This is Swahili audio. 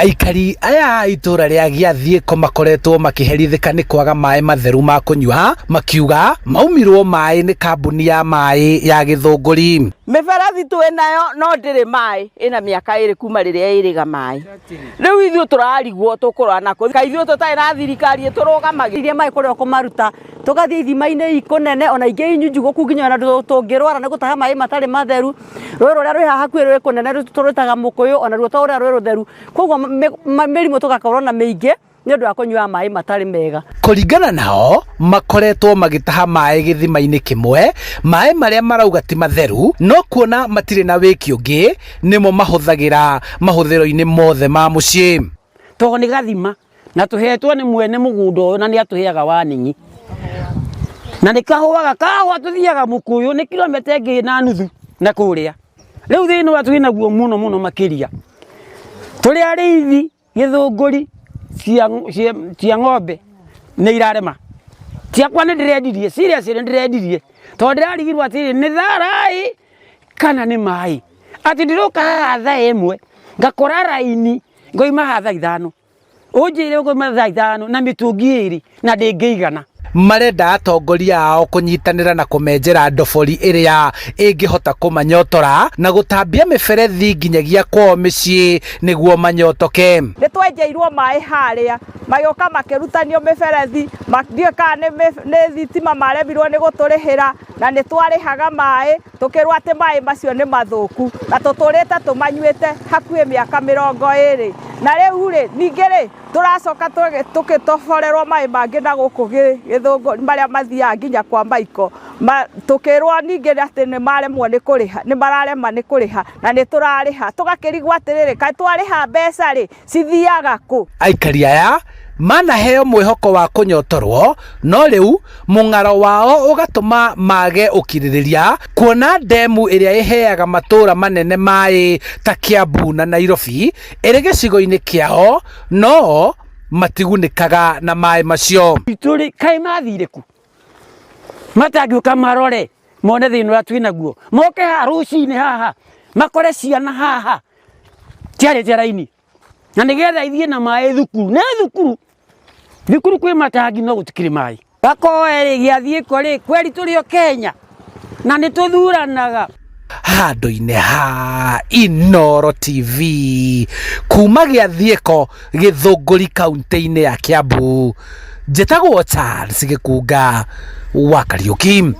Aikari aya itura ria Giathiiko makoretwo makiherithika ni kwaga maĩ matheru ma kunyua, makiuga maumirwo maĩ ni kambuni ya maĩ ya Githunguri. Mĩberethi twĩ nayo no ndĩrĩ maĩ, ĩna mĩaka ĩrĩ kuma rĩrĩa ĩrĩga maĩ. Rĩu ithuĩ tũrarigwo tũkũrora nakũ, kaĩ ithuĩ tũtarĩ na thirikari ĩtũrũgamagĩrĩrie maĩ kũrĩa kũmaruta, tũgathiĩ ithima-inĩ ikunene ona ingĩ inyunjugu nginya ona tũngĩrwara nĩ gũtaha maĩ matarĩ matheru. Rũĩ rũrĩa rwĩ haha hakuhĩ rwĩ kũnene tũrwĩtaga Mũkũyũ, ona ruo ta ũrĩa rwĩ rũtheru, koguo mĩrimũ tũgakorwo na mĩingĩ nĩ ũndũ wa kũnyua maĩ matarĩ mega. Kũringana nao makoretwo magĩtaha maĩ gĩthima-inĩ kĩmwe, maĩ marĩa marauga ti matheru, no kuona matirĩ na wĩki ũngĩ nĩmo mahũthagĩra mahũthĩro-inĩ mothe ma mũciĩ. Tondũ nĩ gathima na tũhetwo nĩ mwene mũgũnda ũyũ na nĩ atũheaga warning, na nĩ kahũaga kahũa tũthiaga Mũkũyũ nĩ kilomita ĩngĩ na nuthu na kũrĩa. Rĩu thĩinĩ wa twĩ naguo mũno mũno makĩria tũrĩ arĩithi Gĩthũngũri cia ng'ombe nĩ irarema. Ciakwa nĩ ndĩrendirie, serious nĩ ndĩrendirie, tondũ ndĩrarigirwo atĩrĩ nĩ tharai kana nĩ maĩ. Atĩ ndĩroka haha thaa ĩmwe ngakora raini ngoima haha thaa ithano, ũnjĩre ngoima thaa ithano na mĩtũngi ĩrĩ na ndĩngĩigana. Marenda atongoria ao kũnyitanĩra na kũmenjera ndobori ĩrĩa ĩngĩhota kũmanyotora na gũtambia mĩberethi nginyagia kwao mĩciĩ nĩguo manyotoke. Nĩ twenjeirwo maĩ harĩa magĩũka makĩrutanio mĩberethi, ndiũĩ kana nĩ thitima maremirwo nĩ gũtũrĩhĩra, na nĩ twarĩhaga maĩ tũkĩrwo atĩ maĩ macio nĩ mathũku, na tũtũrĩte tũmanyuĩte hakuhĩ mĩaka 20. Na rĩu rĩ ningĩ rĩ tũracoka tũgĩtoborerwo maĩ mangĩ na gũkũ Gĩthũngũri marĩa mathiaga nginya kwa Maiko, tũkĩrwo ningĩ atĩ nĩ maremwo nĩ kũrĩha, nĩ mararema nĩ kũrĩha na nĩ tũrarĩha, tũgakĩrigwo atĩrĩrĩ kaĩ twarĩha mbeca rĩ cithiaga kũ? Aikari aya manaheo mwĩhoko wa kũnyotorwo, no rĩu mũng'aro wao ũgatũma mage ũkirĩrĩria, kuona ndemu ĩrĩa ĩheaga matũra manene maĩ ta Kiambu na Nairobi ĩrĩ gĩcigo-inĩ kĩao, no matigunĩkaga na maĩ macio. Tũrĩ kaĩ mathire ku matangĩũka marore mone thĩinĩ wa twĩ naguo, moke haha rũcinĩ haha makore ciana haha ciarĩte raini na nĩgetha ithiĩ na maĩ thukuru. Nĩ thukuru kwĩ matangi no gũtikĩrĩ maĩ. Gakoe rĩ Giathiiko rĩ kweri tũrĩ o Kenya na nĩ tũthuranaga. Handũ-inĩ ha Inooro TV kuma Giathiiko Gĩthũngũri kaunti-inĩ ya Kiambu, njĩtagwo Charles Gĩkunga wa Kariũki.